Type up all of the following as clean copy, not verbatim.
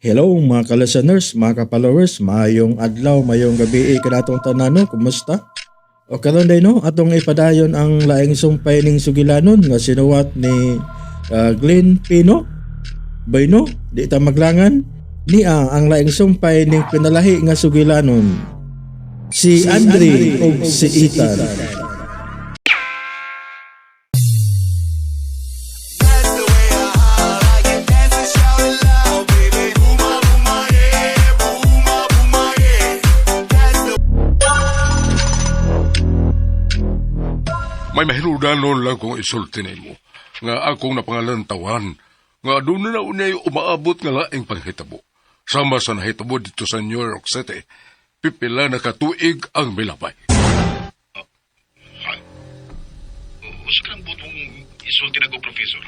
Hello mga ka-listeners, mga ka-followers, mayong adlaw, mayong gabi kanatong tanano, kumusta? O karon day no, atong ipadayon ang laing sumpay ning sugilanon nga sinuwat ni Glenn Pino. Bayno, di ta maglangan niya ang laing sumpay ning pinalahi nga sugilanon. Si Andre ug si Ethan. May mahinudanon lang kung isultinin mo. Nga akong napangalantawan. Nga doon na unay umaabot nga laing panghitabo. Sama sa nahitabo dito sa New York City. Pipila na katuig ang milabay. Usa ka ng butong isulti na ko, Professor.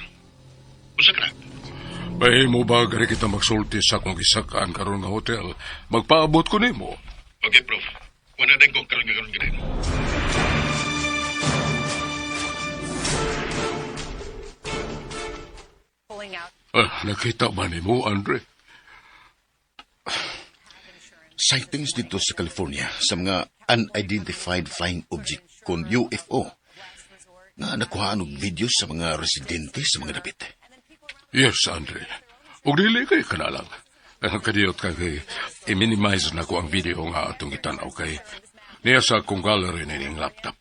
Usa ka na. May mo ba gari kita magsulti sa kung isakaan karon nga hotel? Magpaabot ko nimo. Okay, Prof. Wala din ko karon gano'n. Nakita ba nimo, Andre? Sightings dito sa California sa mga unidentified flying object kon UFO nga nakuha og video sa mga residente sa mga dapit. Yes, Andre. Ug dili kay kanalang. Kadiyot kay i-minimize na ko ang video nga atong itanaw kay niya sa akong gallery ning laptop.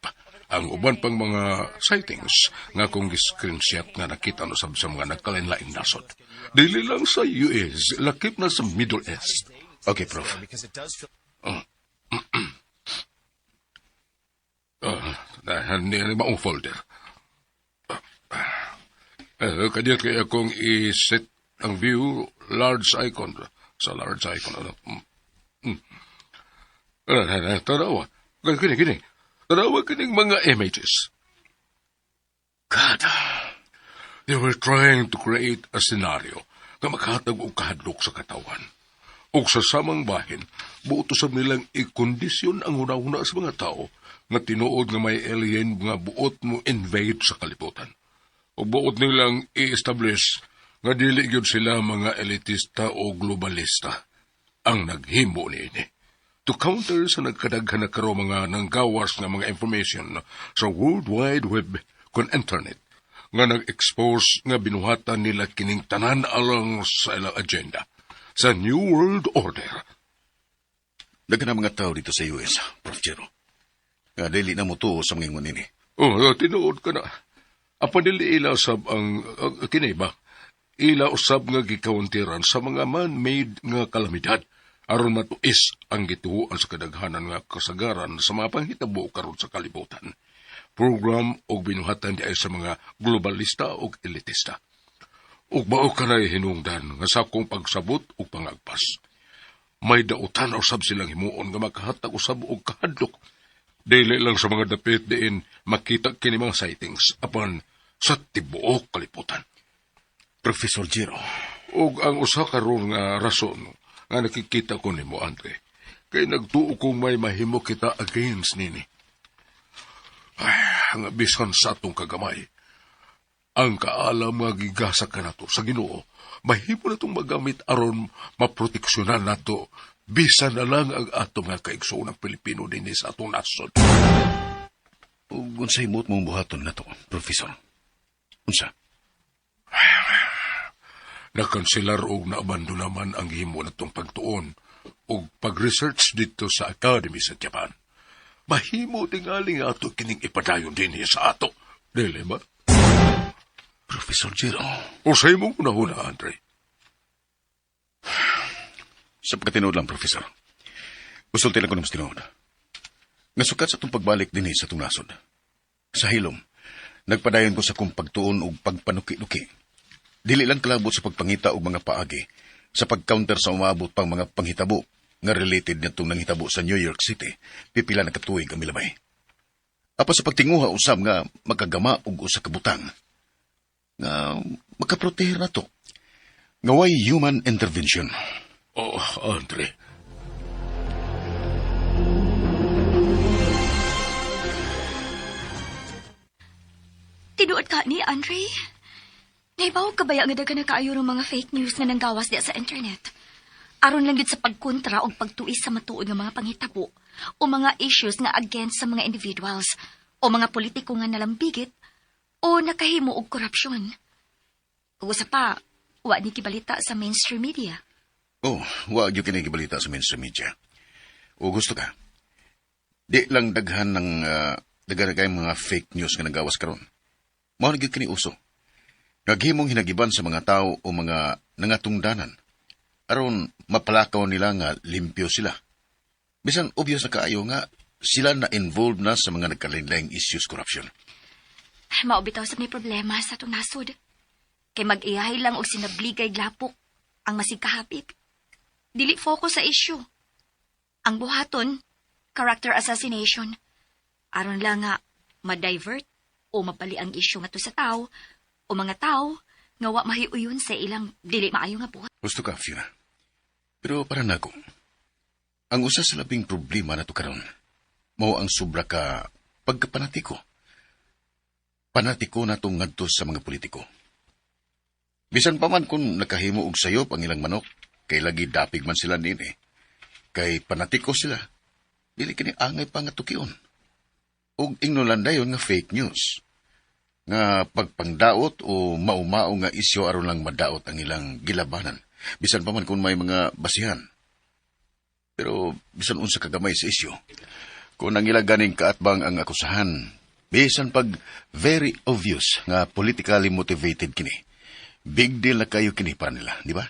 Ang uban pang mga sightings nga kung screenshot nga nakita no sa mga nagkalain-laing nasod. Dili lang sa US, lakip na sa Middle East. Okay, Prof. Hindi maong folder. Kanya kaya akong i-set ang view large icon. Sa large icon. Tarawa. Gini. Tarawa kining mga images. God. They were trying to create a scenario nga makahatag og kahadlok sa katawan. Og sa samang bahin, buutosan nilang i-kondisyon ang una-una sa mga tao nga tinuod nga may alien nga buot mo invade sa kalibutan. O buot nilang i-establish nga dili gyud sila mga elitista o globalista ang naghimo niini. To counter sa nagkadaghan na karo mga nanggawas nga mga information sa World Wide Web kon internet nga nag-expose nga binuhatan nila kining tanan alang sa ilang agenda sa New World Order. Dagan mga tao dito sa US, Prof. Jero. Nga dili na mo to sa mga ingon ini. Tinuod ka na. Apa dili ila usab ang kini ba? Ila usab nga gikauntiran sa mga man-made nga kalamidad aron matuis ang gituoan sa kadaghanan nga kasagaran sa mga panghitabo karon sa kalibutan. Program o binuhatan di ay sa mga globalista o elitista. Ug mao kanay hinungdan nga sa akong pagsabot ug pangagpas. May dautan usab silang himuon nga makahatag usab og kahadlok. Dili lang sa mga dapit diin makita kini mga sightings apan sa tibuok kalibutan. Professor Jero. Ug ang usa karon nga rason nga nakikita ko nimo, Andre, kay nagtuo kong may mahimo kita against nini. Nga bisan sa atong kagamay, ang kaalam nga gigasa ka nato sa Ginoo, mahimo na itong magamit aron maproteksyonan nato bisan na lang ang atong nga kaigsoon ng Pilipino din sa atong nasod. Unsay mo't mong buhaton na to, Professor? Unsa? Nakansilar og naabando naman ang himo na itong pagtuon o pag-research dito sa Academy sa Japan. Mahimo tingali nga ato kining ipadayon din sa ato. Dili ba? Professor Jero. O sa imong unahuna, Andre? Sa pagkatinood lang, Professor. Usulti lang ko ng mas tinood. Nasukat sa itong pagbalik din sa itong nasod. Sa hilom, nagpadayon ko sa kong pagtuon o pagpanuki-nuki. Dili lang kalabot sa pagpangita o mga paagi sa pag-counter sa umabot pang mga panghitabo nga related na itong nanghitabo sa New York City, pipila na katuig ang milabay. Apa sa pagtinguha usab nga magkagama og usa ka butang nga makaproteher na to. Nga way human intervention. Oh, Andre. Tinuod ka ni Andre? Naibaw ka ba nga daga na kaayo ng mga fake news nga nanggawas diya sa internet? Aron lang gid sa pagkontra o pagtuis sa matuod nga mga panghitabo o mga issues nga against sa mga individuals o mga politiko nga nalambigit o nakahimo og korupsyon. Ug usa pa, wa ni kibalita sa mainstream media. Oh, wag yung kinikibalita sa mainstream media. O gusto ka? Di lang daghan ng daghan kay mga fake news nga nagawas karon. Mao na gyud kini uso. Naghimong hinagiban sa mga tao o mga nangatungdanan aron mapalakaw nila nga limpyo sila. Bisan obvious na kaayo nga sila na involved na sa mga nagkalain-laing issues corruption. Mao bitaw sa may problema sa itong nasod. Kay mag-iyahay lang og sinabligay glapok ang masigkahapit. Dili focus sa issue. Ang buhaton, character assassination. Aron lang nga ma-divert o mapali ang issue nga to sa tao o mga tao nga wa mahiuyon sa ilang dili maayo nga buhat. Gusto ka, Fiona. Pero para nako, ang usa sa labing problema na to karon, mao ang sobra ka pagkapanatiko. Panatiko na tong ngadto sa mga politiko. Bisan pa man kung nakahimo og sayop ang ilang manok, kay lagi dapig man sila din eh. Kay panatiko sila, dili kini angay pa nga tukion. Og ignolandayon nga fake news. Nga pagpangdaot o maumao nga isyo aron lang madaot ang ilang gilabanan. Bisan pa man kung may mga basihan. Pero bisan unsa kagamay sa isyo. Kung ang ilang ganing kaatbang ang akusahan, bisan pag very obvious nga politically motivated kini. Big deal na kayo kini para nila, di ba?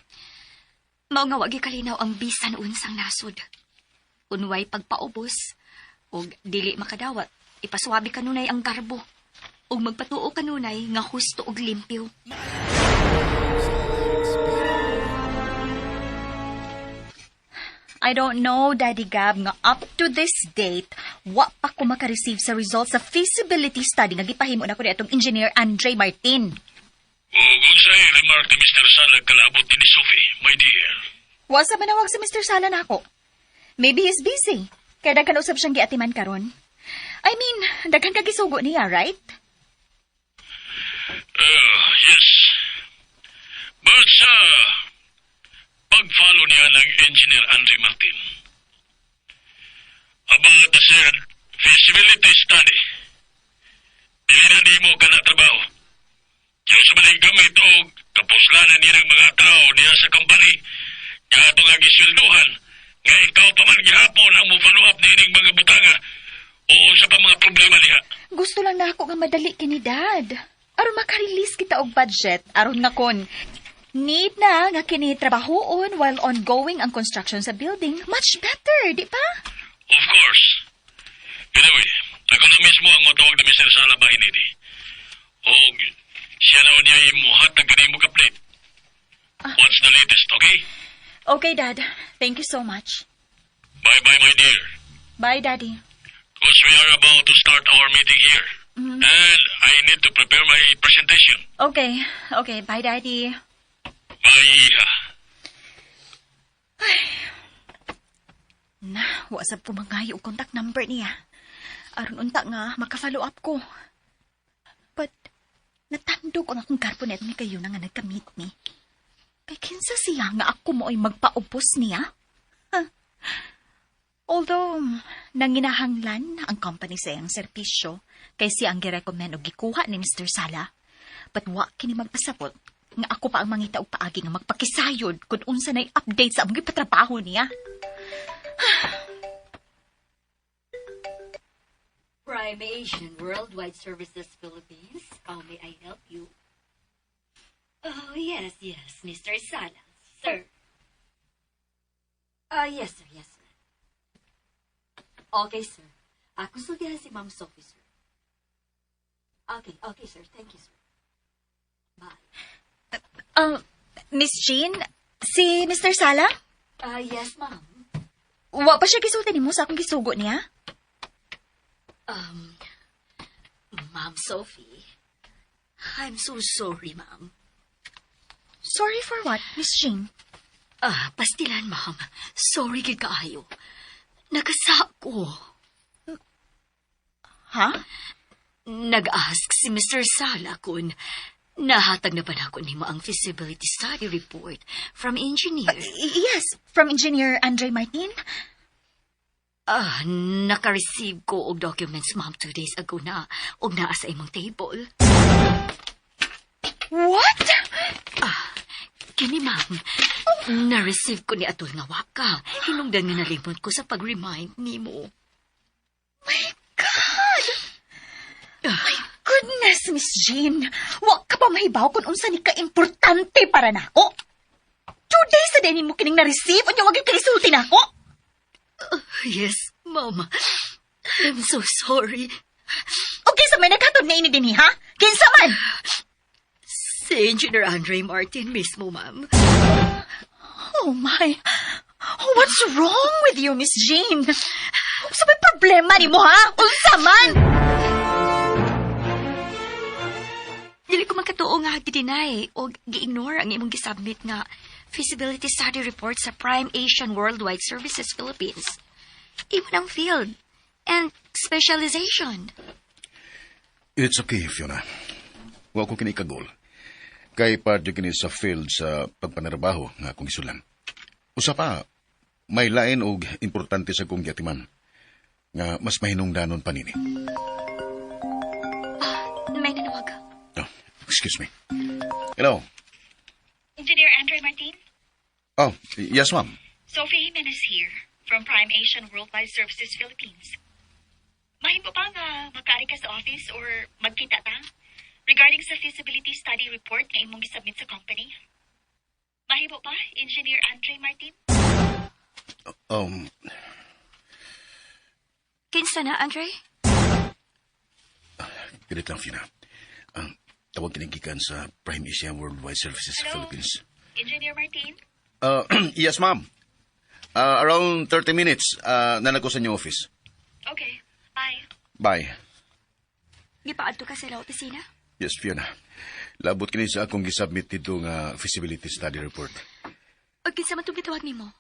Mao nga wagi kalinaw ang bisan unsang nasod. Unway pagpaubos o dili makadawat, ipaswabi kanunay ang garbo o magpatuo kanunay nga husto og limpyo. I don't know, Daddy Gab, nga up to this date, wa pa ko makareceive sa results sa feasibility study nga gipahimo na ko atong engineer Andre Martin. Kung sa'yo, remark ni Mr. Sala kalabot ni Sophie, my dear. Wa sa manawag si Mr. Sala nako. Maybe he's busy. Kaya daghan usab siyang giatiman karon. I mean, daghan ka gisugo niya, right? Yes. But sa pag-follow niya ng engineer Andre Martin, about the said feasibility study, di mo ka na trabaho. Yung sa maling gamit o kapuslanan niya ng mga tao niya sa company, kaya ito nga gisilduhan, nga ikaw pa man gihapon ang mo-follow up nining mga butanga o sa pa mga problema niya. Gusto lang na ako nga madali kini Dad. Aron makarelease kita og budget, aron nga kon need na nga kini trabahoon while ongoing ang construction sa building. Much better, di ba? Of course. Anyway, ako na mismo ang matawag na Mr. Sala ba inidi. O siya na niya imuhat ang kanimo ka-plate. What's the latest, okay? Okay, Dad. Thank you so much. Bye-bye, my dear. Bye, Daddy. Because we are about to start our meeting here. And I need to prepare my presentation. Okay. Okay, bye, Daddy. Bye, Iha. Na, wasap ko mangayo og contact number niya. Aron unta nga, maka-follow up ko. But, natandog ang akong garponet ni kayo na nga nagka-meet ni. Kay kinsa siya nga ako mo ay magpaubos niya? Huh. Although, nanginahanglan ang company sa iyang servisyo, kay siya ang girecommend o gikuha ni Mr. Sala. But wa kini magpasabot, nga ako pa ang mangita og paagi nga magpakisayod kung unsa na'y update sa among gipatrabaho niya. Prime Asian Worldwide Services Philippines. How may I help you? Oh, yes, Mr. Sala, sir. Yes, sir. Okay, sir. Konsultahan si Ma'am Sophie, sir. Okay, sir. Thank you, sir. Bye. Miss Jean, si Mr. Sala? Yes, ma'am. Wa pa siya gisulti nimo sa akong gisugo niya? Ma'am Sophie, I'm so sorry, ma'am. Sorry for what, Miss Jean? Pastilan, ma'am. Sorry kay kaayo. Nagasa ko. Ha? Nag-ask si Mr. Sala kung Nahatag na ba na ako nimo ang feasibility study report from engineer? Yes, from Engineer Andre Martin. Naka-receive ko og documents, ma'am, 2 days ago na og naa sa imong table. What? Kini, ma'am, na-receive ko ni Atul nga waka. Hinungdan nga nalimot ko sa pag-remind nimo. My goodness, Miss Jean. Wa ka pa mahibaw kung unsa ni ka-importante para nako. 2 days na din mo kining na-receive o yung waging kalisulti nako. Yes, ma'am. I'm so sorry. Okay, sa may naghatod nga ini din, ha? Kinsa man? Si Engineer Andre Martin mismo, ma'am. Oh my. What's wrong with you, Miss Jean? Sa may problema ni mo, ha? Unsa man? Dili ko magkatuo nga gi-deny o gi-ignore ang imong gisubmit nga feasibility study report sa Prime Asian Worldwide Services Philippines. Imo ng field and specialization. It's okay, Fiona. Wa ko kini kagol. Kay pardo kini sa field sa pagpanarabaho nga akong isulan. Usa pa, may lain og importante sa kong giatiman nga mas mahinungdanon pa nini. May nanawag. Oh, excuse me. Hello. Engineer Andre Martin? Oh, yes, ma'am. Sophie Jimenez here from Prime Asian Worldwide Services Philippines. Mahimo ba nga makaari ka sa office or magkita ta regarding sa feasibility study report nga imong gisubmit sa company? Mahimo ba, Engineer Andre Martin? Kinsa na, Andre? Ganit lang, Fiona. Tawag kinigikan sa Prime Asia Worldwide Services Hello? Philippines. Engineer Martin? Yes, ma'am. Around 30 minutes, nalag ko sa inyong office. Okay, bye. Bye. Gipaadto ka sa opisina? Yes, Fiona. Labot kini sa akong gisubmit dito nga feasibility study report. O kinsa man itong gitawag nimo?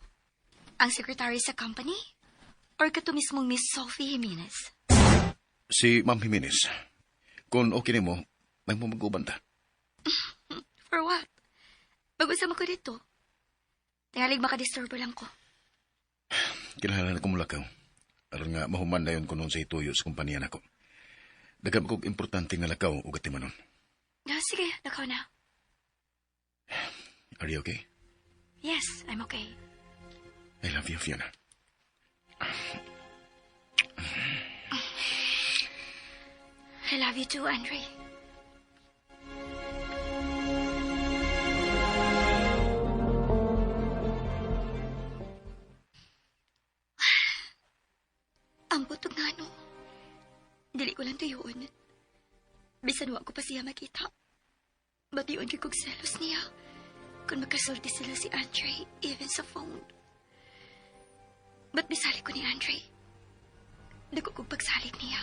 Ang secretary sa company? Or kato mismong Miss Sophie Jimenez? Si Ma'am Jimenez. Kung okay mo, may mo mag-uban ta. For what? Mag-usama ko dito. Tingalig makadisturbo lang ko. Kinahanglan ko mulakaw. Aron nga mahuman dayon ko noon sa ituyo sa kumpanya nako. Daghan kog importante nga lakaw ug atimanon. Sige, nakaw na. Are you okay? Yes, I'm okay. I love you, Fiona. I love you too, Andre. Ang butog nga no. Dili ko lang tuyoon. Bisan wa ko pa siya makita. Batiyon kay kog selos niya. Kung magkasulti sila si Andre, even sa phone. Ba't bisali ko ni Andre? Dako kong pagsalit niya.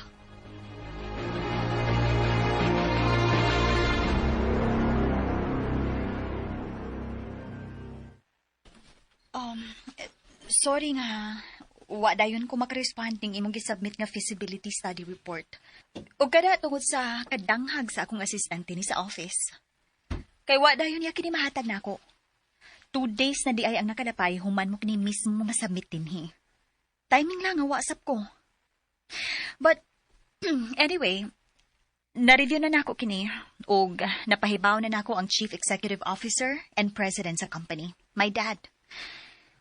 Sorry nga. Wa dayon ko makarespond ning imong gisubmit nga feasibility study report. Ug kada tungod sa kadanghag sa akong asistente ni sa office. Kay wa dayon ya kini mahatag nako. 2 days na di ay ang nakadapay human mo kini mismo masubmit dinhi. Timing lang nga WhatsApp ko. But anyway, na-review na nako kini ug napahibaw na nako ang Chief Executive Officer and President sa company, my dad.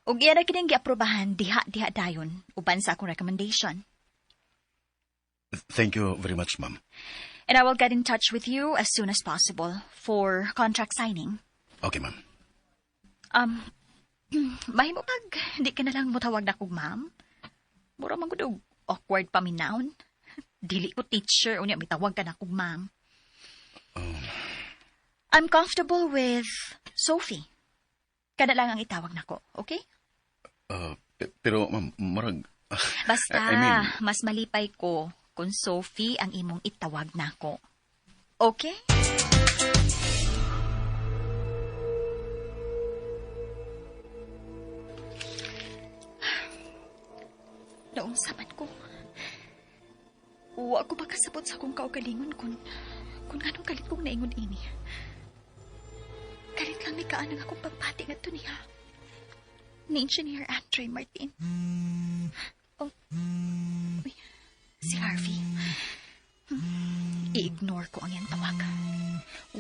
Ug iya na kining giaprobahan diha dayon uban sa akong recommendation. Thank you very much, ma'am. And I will get in touch with you as soon as possible for contract signing. Okay, ma'am. Mahimo pag di ka na lang motawag na kog ma'am. Mura man gud og awkward pa minawon. Dili ko teacher unya mitawag ka na kog ma'am. I'm comfortable with Sophie. Kada lang ang itawag nako, okay? Pero, ma'am, marag... Basta, I mean... mas malipay ko kung Sophie ang imong itawag nako. Okay? Naunsaman ko. Wa ko makasabot sa akong kaugalingon kung Kung anong kalit kong naingon ini. Kalit lang ni kaanang akong pagpati nga to niya. Ni Engineer Andre Martin. Oh. Uy, si Harvey. I-ignore ko ang yan tawag.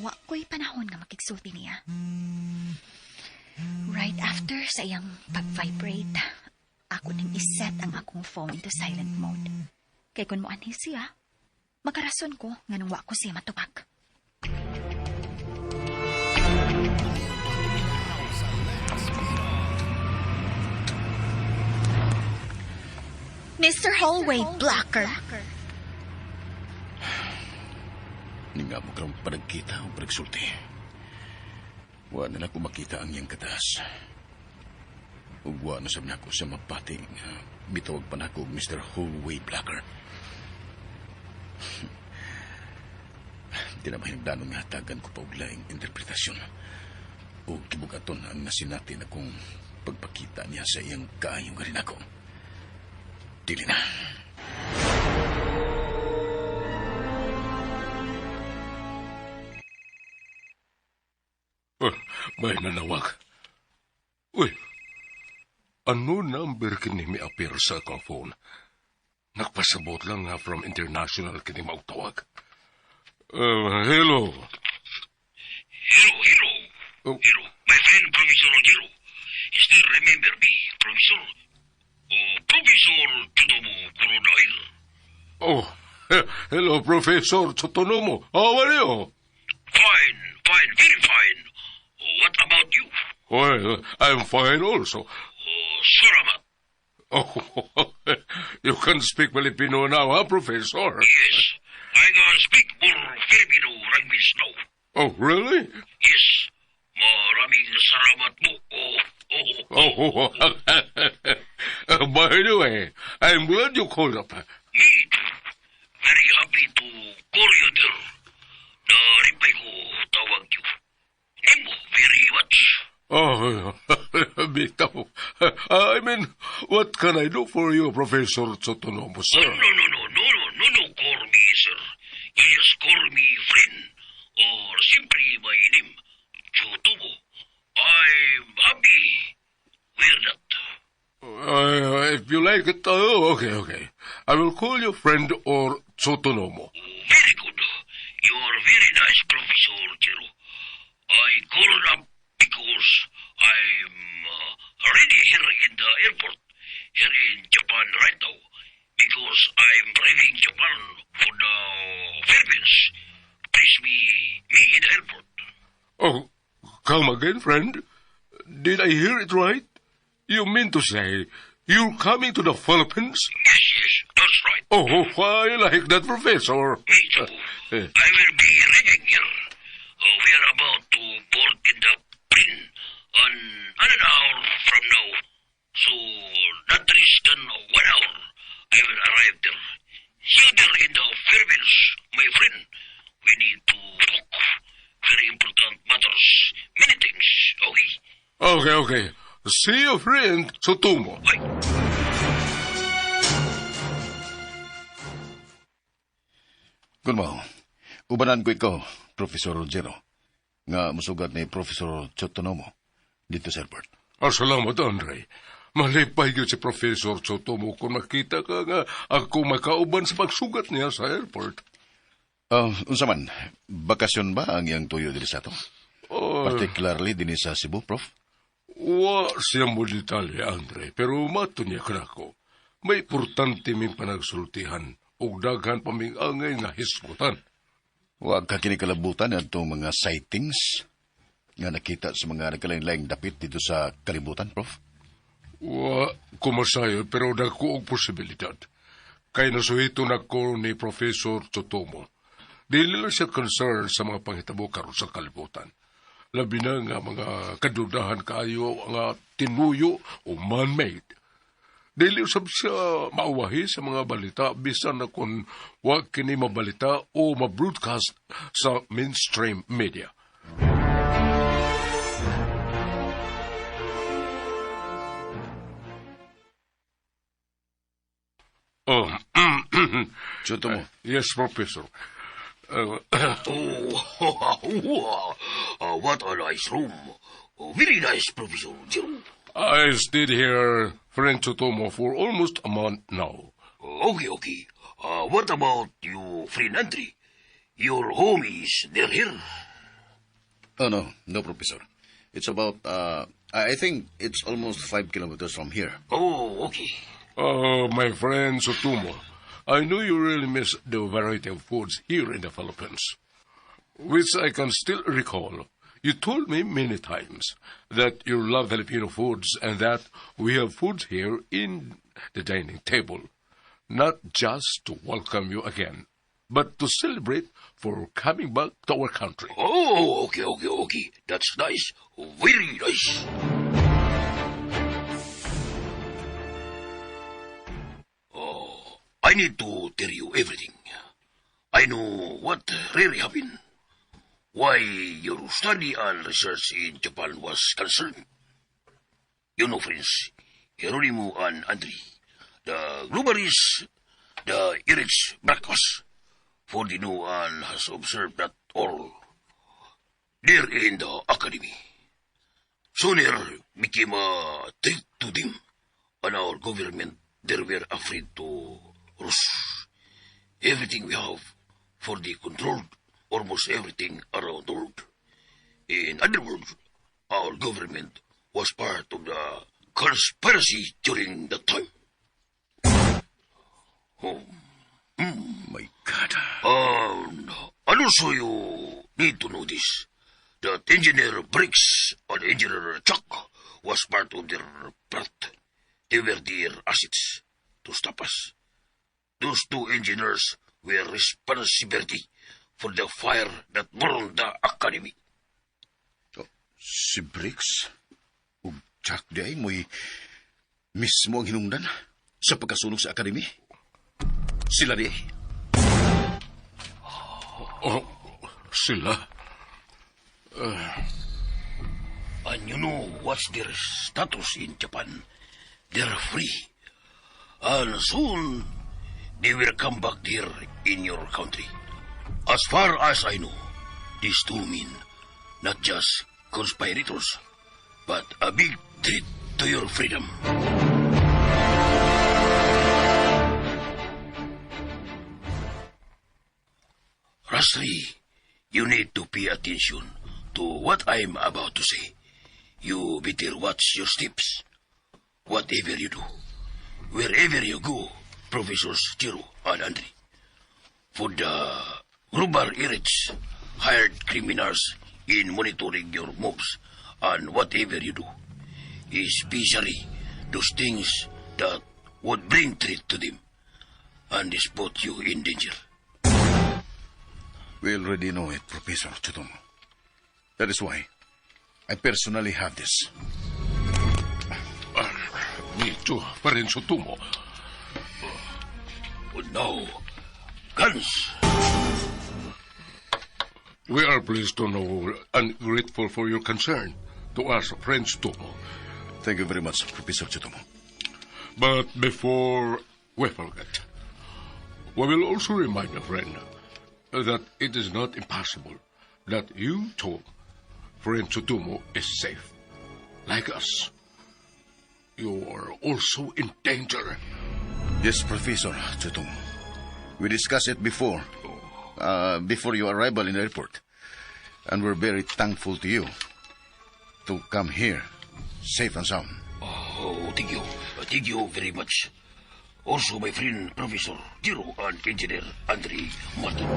Wa ko'y panahon nga makigsulti niya. Right after sa iyang pag-vibrate, ako nang iset ang akong phone into silent mode. Kay kung mo anhi siya, magkarason ko nga nung wa ko siya matubag. Mr. Hallway Blocker. Ni nga mo karong panagkita o panagsulti. Wa na ako makita ang iyang katas. Ug wa na sabi ako sa mapating bitawag pa na ako Mr. Hallway Blocker. Di na mahinagdanon nga tagan ko pa og laing interpretasyon. O kibugaton ang nasinatin akong pagpakita niya sa iyang kaayong garin ako. Dili na. May nanawag. Uy, ano number kini mi appear sa akong phone? Nagpasabot lang nga from international kini maugtawag. Hello. Hero. Oh. Hero, my friend Professor Ojiro. Still remember me, Professor? Professor Tsutomu Kurodail. Oh, hello, Professor Tsutonomo. How are you? Fine, very fine. What about you? Well, I'm fine also. Salamat. Oh, you can speak Filipino now, huh, Professor? Yes, I can speak more Filipino language now. Oh, really? Yes, maraming salamat mo. Oh, by the way, I'm glad you called up. Me too. Very happy to call you there. Na-reply ko tawag you. Name mo very much. Oh, bitaw. I mean, what can I do for you, Professor Tsutonomo, sir? No, call me, sir. You just call me friend. Or simply my name, Tsutomo. I'm happy with that. If you like it, okay. I will call you friend or Tsutonomo. Very good. You are very nice, Professor Jiro. I called up because I'm already here in the airport, here in Japan right now, because I'm driving Japan for the Philippines. Please meet me in the airport. Oh, come again, friend. Did I hear it right? You mean to say you're coming to the Philippines? Yes, that's right. Oh, I like that, Professor. Me too. I will be arriving here. We are about to board in the plane on an hour from now. So, not less than 1 hour, I will arrive there. See there in the Philippines, my friend. We need to talk. Very important matters. Many things, okay? Okay. See you, friend Tsutomo. Bye. Kung mo, ubanan ko ikaw, Professor Rogero, nga musugat ni Professor Tsutonomo dito sa airport. Salamat, Andre. Malipay yun si Professor Tsutomo kung makita ka nga ako makauban sa pagsugat niya sa airport. Unsa man, bakasyon ba ang iyang tuyo dili sa ato? Particularly din sa Cebu, Prof? Wa siya mo detalye, Andre, pero mato niya ka ko. May importante ming panagsultihan o daghan pa ming angay nga hisgutan. Huwag ka kinikalabutan at itong mga sightings nga nakita sa mga nagkalain-laing dapit dito sa kalibutan, Prof? Wa kumasayo, pero dako og posibilidad. Kay nasuhito na ko ni Professor Tsutomo. Dili lang siya concerned sa mga panghitabo karon sa kalibutan. Labi na nga mga kadudahan kayo nga tinuyo o man-made. Dili usab siya mauwahi sa mga balita bisan na kung wag kini mabalita o mabroadcast sa mainstream media. Tsutomo. Yes, Professor. What a nice room. Very nice, Professor Jiro. I stayed here, friend Tsutomo, for almost a month now. Okay. What about you, friend Andre? Your home is near here. Oh, no, Professor. It's about, I think it's almost 5 kilometers from here. Oh, okay. My friend Tsutomo, I know you really miss the variety of foods here in the Philippines, which I can still recall. You told me many times that you love Filipino foods and that we have foods here in the dining table, not just to welcome you again, but to celebrate for coming back to our country. Oh, okay. That's nice. Very nice. Oh, I need to tell you everything. I know what really happened. Why your study and research in Japan was cancelled. You know, friends, Geronimo and Andre, the globalists, the Erich breakfast, for the new and has observed that all there in the academy. Sooner became a threat to them, and our government, they were afraid to lose everything we have for the controlled almost everything around the world. In other words, our government was part of the conspiracy during that time. Oh. My God. And also you need to know this, that Engineer Briggs and Engineer Chuck was part of their plot. They were their assets to stop us. Those two engineers were responsibility for the fire that burned the academy. Si Briggs ug Jack Day mo'y mismo ang hinungdan sa pagkasunog sa akademi. Sila di. Oh, sila? And you know what's their status in Japan? They're free. And soon, they will come back here in your country. As far as I know, these two men, not just conspirators, but a big threat to your freedom. Rastri, you need to pay attention to what I'm about to say. You better watch your steps. Whatever you do, wherever you go, Professors Jiro and Andre. For the Gruber Erich hired criminals in monitoring your moves and whatever you do, especially those things that would bring threat to them and put you in danger. We already know it, Professor Tsutomo. That is why I personally have this. Me too, friend Tsutomo. Now, guns. We are pleased to know and grateful for your concern to us, friend Tsutomo. Thank you very much, Professor Tsutomo. But before we forget, we will also remind a friend that it is not impossible that you too, friend Tsutomo, is safe. Like us. You are also in danger. Yes, Professor Tsutomo. We discussed it before your arrival in the airport. And we're very thankful to you to come here, safe and sound. Oh, thank you. Thank you very much. Also, my friend, Professor Jiro and Engineer Andre Martin.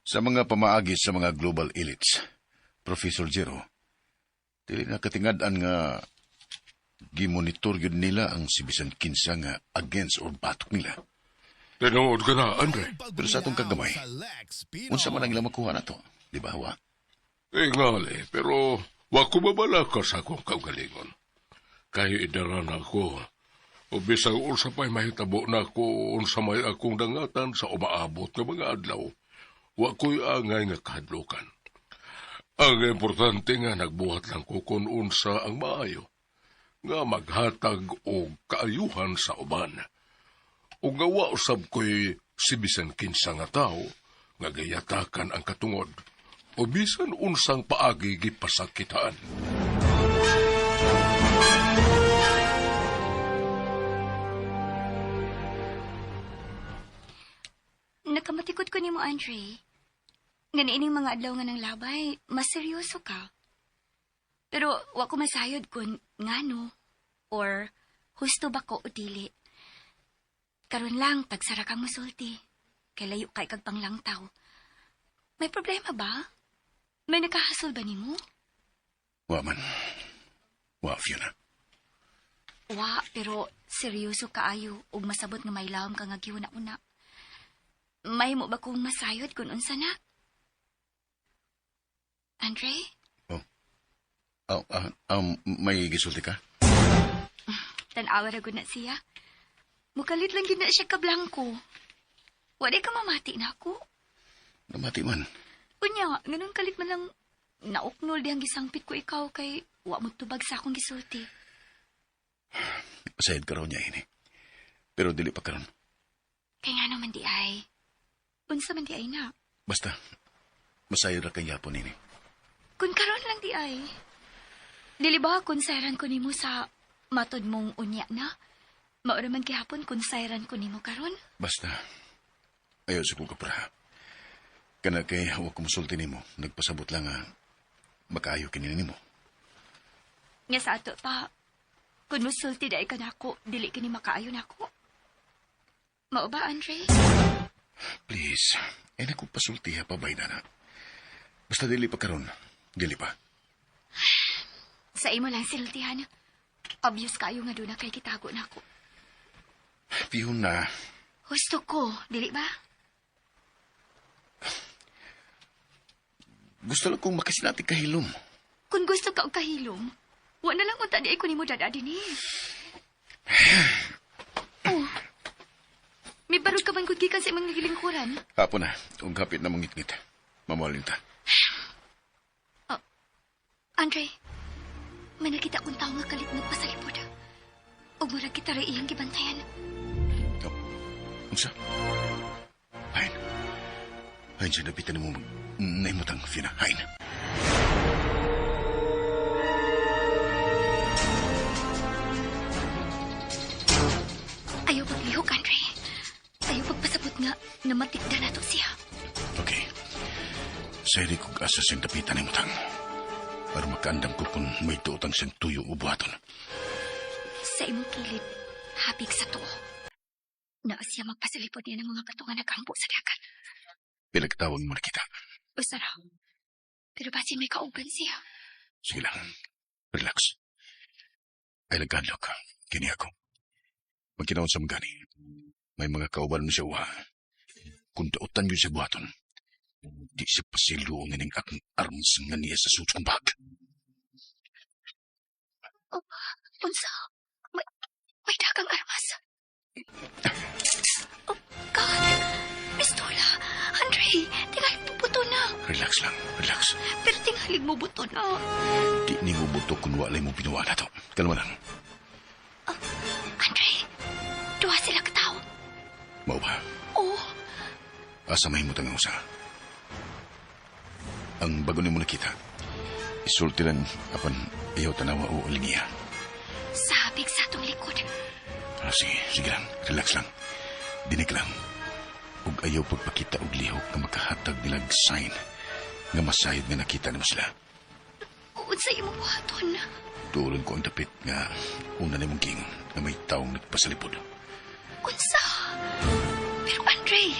Sa mga pamaagi sa mga global elites, Professor Jiro, dili na katingad-an nga gimonitor yun nila ang si bisan kinsa nga against or batok nila. Tinood ka na, Andre. Pero sa atong kagamay, unsa man ang ilang makuha na to, di ba, Hawa? Ngali, pero wa ko babala ka sa akong kaugalingon. Kaya idaran ako. O bisang ulsa pa'y mahitabo na ako unsa may akong dangatan sa umaabot nga mga adlaw. Wa ko'y angay nga kahadlukan. Ang importante nga nagbuhat lang ko kung unsa ang maayo, nga maghatag o kaayuhan sa uban. O gawa usab ko'y si bisan kinsa nga tao, nga gayatakan ang katungod, o bisan unsang paagi gipasakitaan. Nakamatikot ko ni mo, Andre. Nga niining mga adlaw nga ng labay, mas seryoso ka. Pero wa ko masayod kung ngano or husto ba ko o dili. Karon lang, tagsara kang musulti. Kay layo kay kag panglangtaw. May problema ba? May nakahasol ba nimo? Wa man. Wa, Fiona. Wa, pero seryoso kaayo ug masabot nga may lawom ka nga giuna-una. May mo ba kong masayod kung unsa na? Andre? May gisulti ka? Tanawa ra gud na siya. Mukalit lang gid na siya ka blanco. Wala ka mamati na ako. Namati man. Unya, ganun kalit man lang nauknol dihang gisangpit ko ikaw kay wa mo tubag sa akong gisulti. Masayad ka raw niya ini. Pero dili pa karon. Kay nga naman di ay. Unsa man di ay na. Basta, masayad ra kay yapon ini. Kun karon lang di ay. Dili ba kung sayran ko nimo sa matod mong unya na? Maura man kihapon kung sayran ko nimo karon. Basta, ayaw sa kong kapra. Kana kay huwag kumusulti nimo, nagpasabot lang nga makaayo kinin nimo. Nga sa ato pa, kung musulti da ka nako, dili kini makaayo nako. Mao ba, Andre? Please, naku pasulti ha pabay na. Basta dili pa karon, dili pa. Sa imo lang siltihan. Obvious kayo nga doon na kay kitago na ako. Fiona. Gusto ko, dili ba? Gusto lang kong makasinati kahilom. Kung gusto ka og kahilom, wa na lang unta di ay ko nimo dadadi ni. Oh. May barog ka man gud gikan sa imong gilingkuran. Hapon na, ug hapit na mangit-ngit. Mamawalin ta. Andre, may nakita kong tao nga kalit nagpasalipod. Ug murag kita ra iyang gibantayan. Unsa? Hain. Hain siya napitan mo naimutang, Fiona. Hain. Ayaw paglihok, Andre. Ayaw pagpasabot nga na matikda na to siya. Okay. Sa'yo kong asa siyang tapitan naimutang. Para makaandam ko kung may tuotang siyang tuyo o buhaton. Sa imong kilid, hapig sa tuo. Naa siya magpasalipod niya ng mga katungan nagampo sa dagat. Pinagtawag mo na kita. Basta raw. Pero basin may kauban siya. Sige lang. Relax. Ay nagkadlok. Kini ako. Magkinaon sa magani. May mga kauban mo siya uha. Kung dautan yun siya buhaton, di siya pasiluong ng akong arms nga niya sa suit kong bag. Oh, unsa? May dagang armas. Oh, God. Pistola. Andre, tingalig mo buto na. Relax lang. Relax. Pero tingalig mo buto na. Di ni mo buto kung walay mo pinuwala to. Kalma lang. Andre, duha sila katao. Mau ba? Oh. Asa may mutang usa. Ang bago ni mo nakita, isulti lang apan ayaw tanawa o liniya. Sabig sa atong likod. Sige lang. Relax lang. Dinig lang. Ug ayaw pagpakita og lihok nga makahatag nilag sign nga masayod nga nakita nimo sila. Unsa imong buhaton? Tuulon ko ang dapit nga una nimong gingon nga may taong nagpasalipod. Unsa? Pero Andre,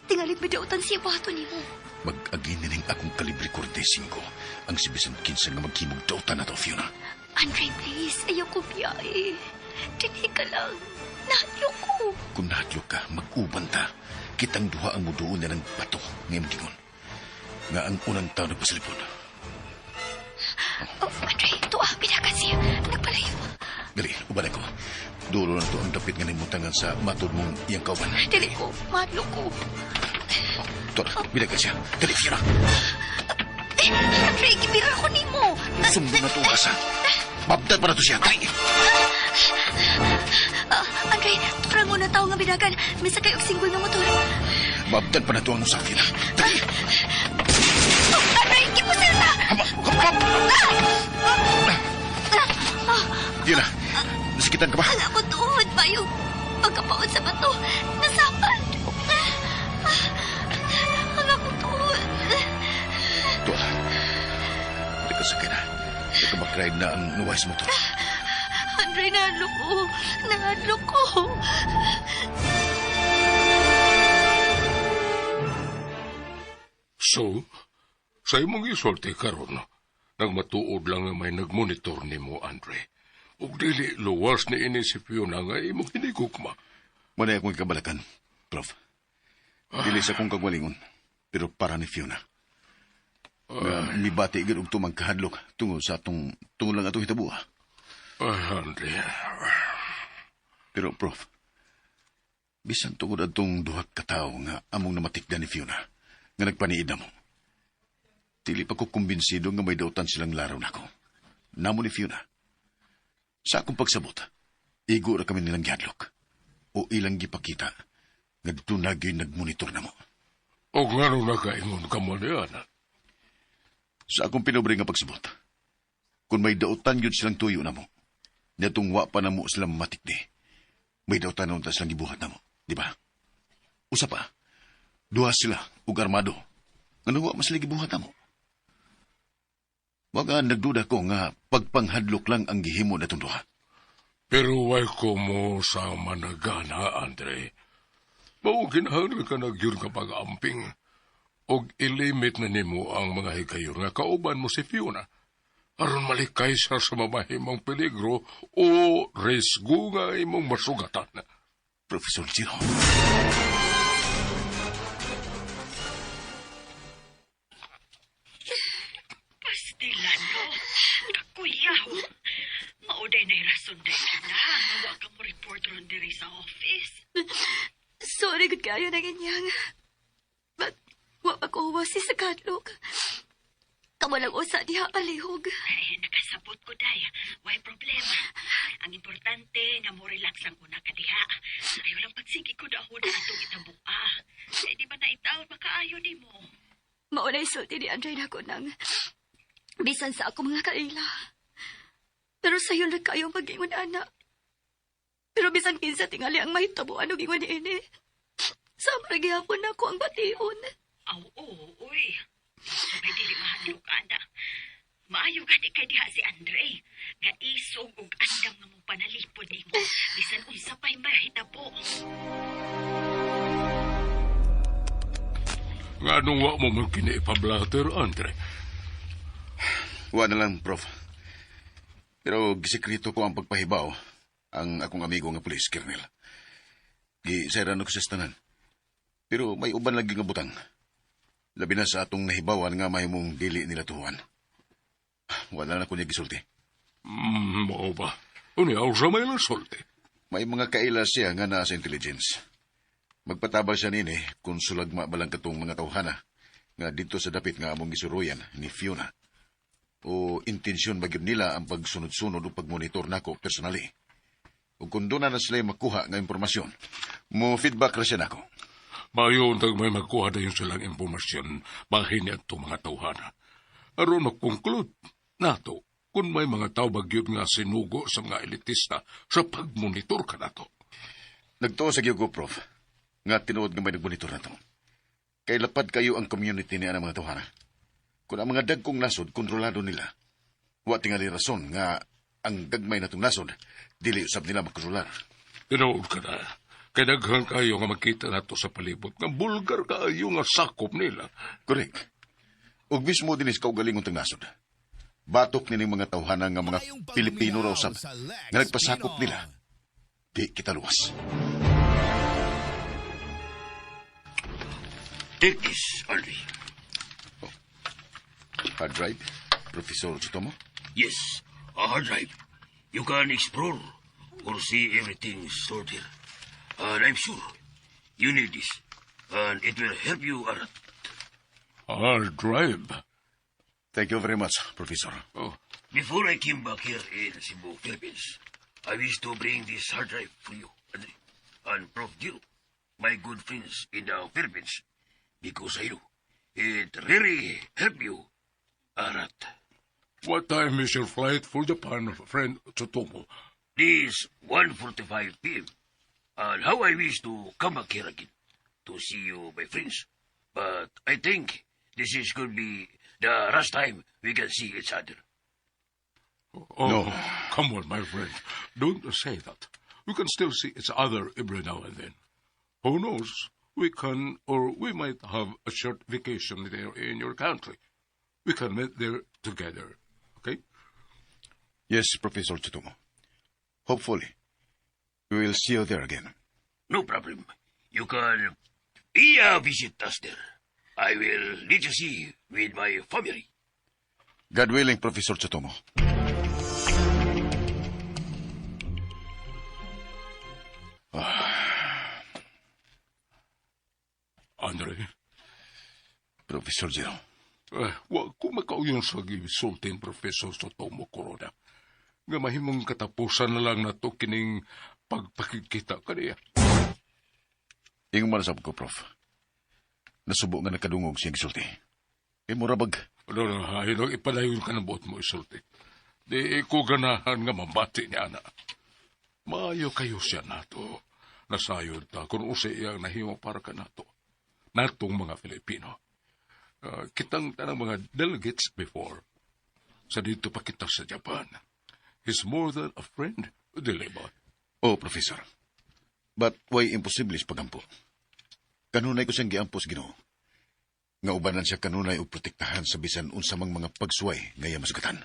tingalig bidautan siya buhaton nimo. Mag-agin nining akong kalibre 45 ang si bisan kinsa nga maghimog dautan na to, Fiona. Andre, please. Ayaw ko biyahe. Dinig ka lang. Nahadyo ko. Kung nahadyo ka, mag-uban ta. Kitang duha ang muduon na ng bato ngayong gingon. Nga ang unang tao nagpasalipod. Oh, Andre, tuwa. Pinakan siya. Nagpalayo. Gali, uban ko. Dulo na to ang dapit nga nimutangan sa matod mong iyang kauban. Dili ko. Madlo ko. Tora, bilagan siya. Dali, Fiona. Andre, gibira ko nimo. Sumbo na to, asa. Mabdal pa na to siya. Dali. Andre, parang una tao nga binagan. May sakay og singgol nga motor. Mabdan pa na ito ang musafir. Dali! Andre, ipusil na! Fiona, nasikitan ka ba? Ang ako tuhod ba yung pagkapaon sa bato? Nasapan! Ang ako tuhod. Ito na. Nagkasakay na. Nagkabakride na ang nuwais motor. Andre, nahadlok ko. Nahadlok ko. So, sa imong isulti karon, nagmatuod lang nga may nagmonitor nimo, Andre. Ug dili luwas ni ini si Fiona nga imong hinigugma. Muna akong ikabalakan, Prof. Dili sa kong kagwalingon, pero para ni Fiona. Mibati igid og tumang kahadlok tungod sa atong lang atong hitabuha. Andre. Pero, Prof, bisan tungod atong duha ka tawo nga among namatikdan ni Fiona, nga nagpaniid na mo. Dili pa ko kumbinsido nga may dautan silang laraw nako. Namo ni Fiona. Sa akong pagsabot, igo ra kami nilang gihadlok. O ilang gipakita nga dunagay nagmonitor na mo. O nga nung nakaingon ka mo niyan. Sa akong pinobre nga pagsabot, kung may dautan yun silang tuyo na mo, natong wa pa na mo silang matikdi, may dautan na silang gibuhat na mo, di ba? Usa pa, duha sila ug armado, nga nawa mas lagi gibuhat na mo. Waga nagduda ko nga pagpanghadlok lang ang gihimo natong duha. Pero way ko mo sa managana, Andre. Mao kinahanglan ka nagyur nga pag-amping. Og ilimit na nimo ang mga hikayon nga kauban mo si Fiona. Aron malikay siya sa mamahimang peligro o resgo nga imong masugatan. Professor Giro. Pastilano, kakuyaw. Mauday na rason dahil na. Mawa ka mo report ron diri sa office. Sorry, good kayo na ganyang. But, wa ako wasi sa kadlok. Kamalang usa diha palihog. Ay, nakasabot ko, day. Why problema? Ang importante nga mo relax ang una ka diha. Ayaw lang pagsigi ko dahon na itong itabua. Ay, di ba na itaw, makaayo ni mo? Maunay sulti ni Andre na ko nang bisan sa ako mga kaila. Pero sa'yo na kayo mag-ingon, anak. Pero bisan kinsa tingali ang may tabuan o ingon ini. Sa maragihapon ako ang bation. Aw, oo, uy. Sabay dili mahadlok, anak. Maayo gani kay diha si Andre. Nga isog ug andam nga mong panalipod nimo. Bisan unsa pa'y mahitabo. Nga nung wa mo man kini-ipablatter, Andre. Wa na lang, Prof. Pero gisekreto ko ang pagpahibaw ang akong amigo nga pulis, Kernel. Gisayran ko sa stanan. Pero may uban lagi nga butang. Labi na sa atong nahibawan nga may mong dili nila tuhuan. Wala na ko niya gisulti. Mao ba? Unya, sa may nasulti. May mga kaila siya nga naa sa intelligence. Magpatabal siya nini kung sulagma balang katong mga tawhana nga dito sa dapit nga among gisuruyan ni Fiona. O intensyon magyud nila ang pagsunod-sunod o pagmonitor nako personally. O kung doon na sila makuha nga impormasyon, mo feedback ra siya nako. Mayon tag may magkuha dayon silang impormasyon bahin niya itong mga tawhana. Aron mag-conclude nato kung may mga tao bagyod nga sinugo sa mga elitista sa pagmonitor ka nato. Nagtuo sa ko, Prof, nga tinuod nga may nagmonitor na to. Kay lapad kayo ang community niya ng mga tawhana. Kung ang mga dagkong nasod, kontrolado nila. Wa tingali rason nga ang gagmay na itong nasod, dili usab nila magkontrolar. Tinood ka na. Kay daghan kayo nga makita nato sa palibot nga bulgar kayo nga sakop nila. Correct. Ug mismo din is kaugalingon tong nasod. Batok nining mga tawhana nga mga Pilipino raw usab nga nagpasakop nila. Di kita luwas. Take this, Andre. Hard drive, Professor Tsutomo? Yes, a hard drive. You can explore or see everything stored here. And I'm sure you need this. And it will help you a lot. Hard drive. Thank you very much, Professor. Oh, Before I came back here in Cebu, Philippines, I wish to bring this hard drive for you, Andre, and Prof. Giro, my good friends in the Philippines, because I know it really help you a lot. What time is your flight for Japan, friend Tsutomu? This 1:45 p.m. And how I wish to come back here again to see you, my friends. But I think this is going to be the last time we can see each other. Oh, No. come on, my friend. Don't say that. We can still see each other every now and then. Who knows? We can, or we might have a short vacation there in your country. We can meet there together. Okay? Yes, Professor Tsutomu. Hopefully, we will see you there again. No problem. You can visit us there. I will let you see with my family. God willing, Professor Tsutomu. Andre, Professor Giro. wag ko makauyon sa gisultin Professor Tsutomu Kuroda. Nga mahimong katapusan na lang na to kining pagpakikita kaniya. Ingon man sab ko, Prof. Nasubo nga nakadungog siyang gisulti. Kay murabag. Ano na, hinong ipadayon ka ng buot mo isulti. Di ko ganahan nga mabati niya na. Maayo kayo siya nato. Nasayod ta kung usi iyang nahimo para ka nato. Natong mga Filipino. Kitang tanang mga delegates before. Sa dito pa kita sa Japan. He's more than a friend, dili ba? Oh, Professor. But why imposible is pagampo? Kanunay ko siyang giampos, Ginoo. Nga ubanan siya kanunay o protektahan sa bisan unsamang mga pagsuway ngaya masugatan.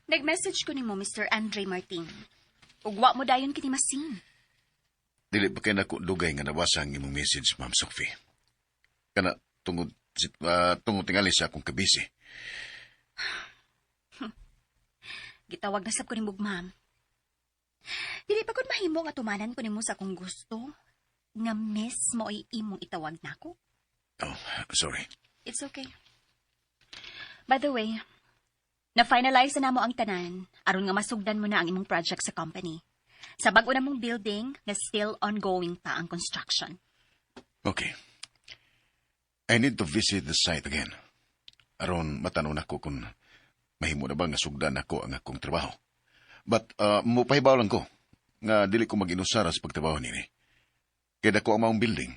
Nag-message ko ni mo, Mr. Andre Martin. Ugwa mo dayon kini masin. Dili pa kay nako dugay nga nabasa ang imong message, Ma'am Sophie. Kana tungod tingali sa akong kabisi. Gitawag na sab ko ni ma'am. Dili pa gud mahimo nga tumanan ko nimo sa akong gusto. Nga miss mo ay imong itawag nako. Oh, sorry. It's okay. By the way, na-finalize na namo ang tanan aron nga masugdan mo na ang imong project sa company. Sa bag-o na mong building nga still ongoing pa ang construction. Okay. I need to visit the site again. Aron matanong ako kung mahimo na ba nga sugdan ako ang akong trabaho. But mupahibaw lang ko nga dili ko mag-inusara sa pagtrabaho nini. Kaya dako ang maong building.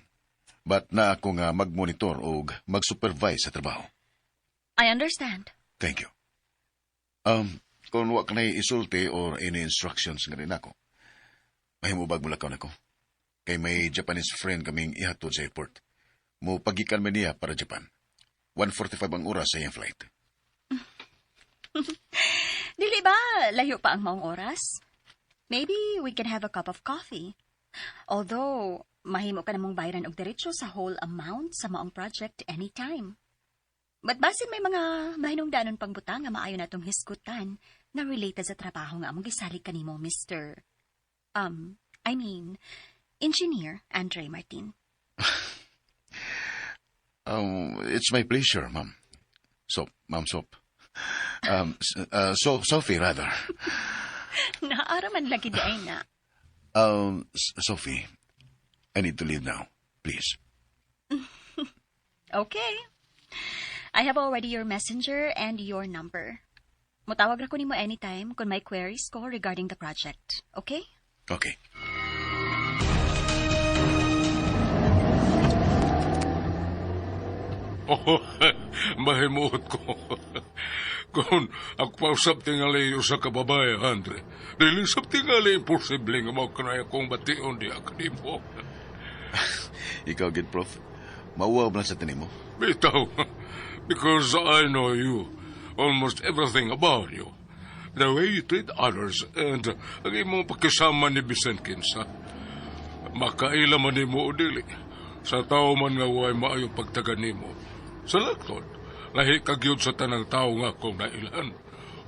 But na ako nga mag-monitor o mag-supervise sa trabaho. I understand. Thank you. Kung wa ka na isulti or any instructions nga rin ako, mahimo bag mulakaw na ko. Kay may Japanese friend kaming ihatod sa airport. Mo pagikan man niya para Japan. 1:45 ang oras sa iyang flight. Dili ba layo pa ang maong oras? Maybe we can have a cup of coffee. Although, mahimo ka namong bayaran og diretso sa whole amount sa maong project anytime. But basin may mga mahinungdanon pang butang nga maayo natong hisgutan na related sa trabaho nga among gisalig kanimo, Mr. Engineer Andre Martin. It's my pleasure, Ma'am. Ma'am Sop. Sophie, rather. Naaraman lagi di ay na. Sophie, I need to leave now. Please. Okay. I have already your messenger and your number. Mutawag ra ko nimo anytime kung may queries ko regarding the project. Okay? Okay. Oh, mahimuot ko. Kung agpausap tingali sa kababay, Andre, dili sab tingali imposible nga maukanay akong bation di akadimo. Ikaw, gid, Prof. Mauwaw lang sa tinim mo. Bitaw, because I know you, almost everything about you. The way you treat others and ang imong pakisama ni Vicent Kinsa. Makaila man nimo o dili. Sa tao man nga way maayo pagtagan nimo. Sa laktod, lahi kagyod sa tanang tao nga kong nailan.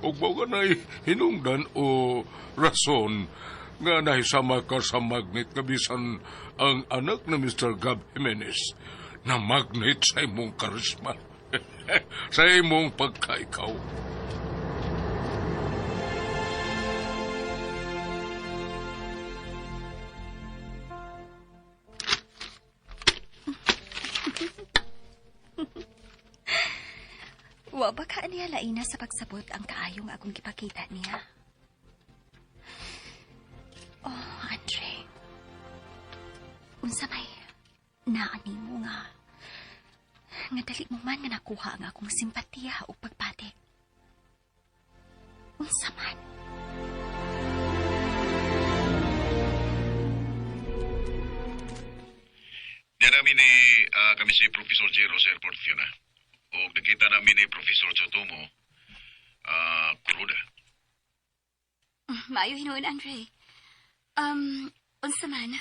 Ug mao na hinungdan o rason nga nahisama ka sa magnet nga bisan ang anak na Mr. Gab Jimenez na magnet sa imong karisma. Sa imong pagkaikaw. Wa ba ka niya laina sa pagsabot ang kaayong akong gipakita niya? Oh, Andre. Unsa may naani mo nga dali mo man nga nakuha ang akong simpatiya o pagpatik. Unsa man. Diyan namin ni kami si Professor Jero sa airport, Fiona. O nakita namin ni Professor Chotomo, Kuroda. Maayo hinuon, Andre. Unsa man,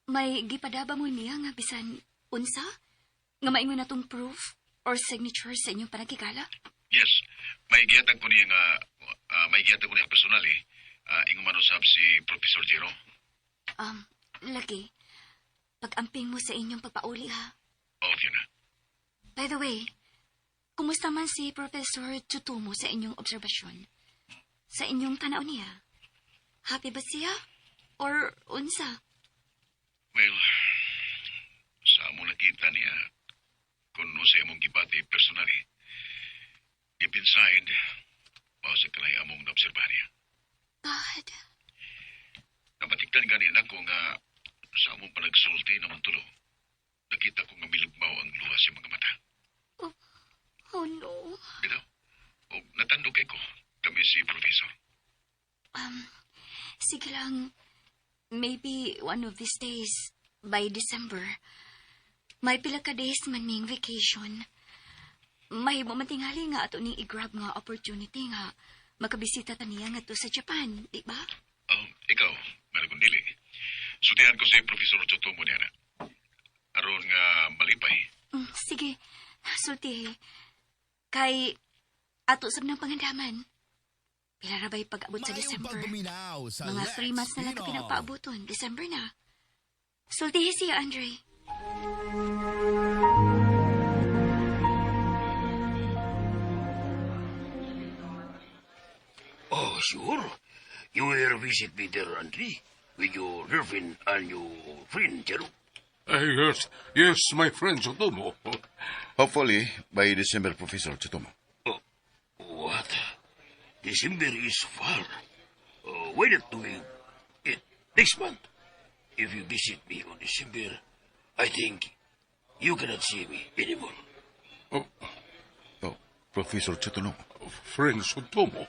may gipadaba mo niya nga bisan unsa? Nga maingon na tong proof or signature sa inyong panagkikala? Yes, may giyatan ko niya nga, may giyatan ko niya personal eh. Ingon man usab si Professor Jero. Lagi, pag-amping mo sa inyong pagpauli, ha? Oo, Fiona. By the way, kumusta man si Professor Chutumo sa inyong obserbasyon? Sa inyong tanaw niya? Happy ba siya? Or unsa? Well, sa among nakita niya, kung no sa among gibati personally, deep inside, mao sa kanay among naobserbahan niya. God. Nabatiktan ganin ako nga sa among panagsulti naman tulo, nakita ko nga milugmaw ang luha sa mga mata. Oh no. Bitaw, o natandog kay ko, kami si Professor. Sige lang, maybe one of these days, by December, may pila ka days man ning vacation. May matingali nga ato ning i-grab nga opportunity nga makabisita ta niya nga to sa Japan, di ba? Ikaw, Malagundili. Sutihan ko si Professor Chotomo niya na. Aron nga malipay. Sige, sulti. Kay ato sab ng pangandaman. Pila ra ba'y pag-abot sa December? Mga 3 months na lang ito pinagpaaboton. December na. Sultihi siya, Andre. Oh, sure. You will visit Peter, Andre, with your girlfriend and your friend, Jero. Yes, my friend Chotomo. Hopefully, by December, Professor Chotomo. What? December is far. Why not do it next month? If you visit me on December, I think you cannot see me anymore. Oh, Professor Chotomo. Friend Chotomo.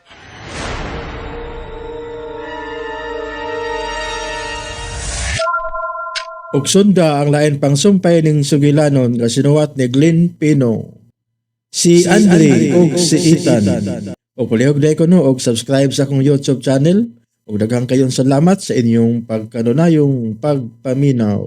Ug sunda ang lain pang sumpay ning sugilanon nga sinuwat ni Glenn Pino. Si Andre ug si Ethan. O palihog na ko no og subscribe sa akong YouTube channel. Ug daghang kayong salamat sa inyong pagkanunayong pagpaminaw.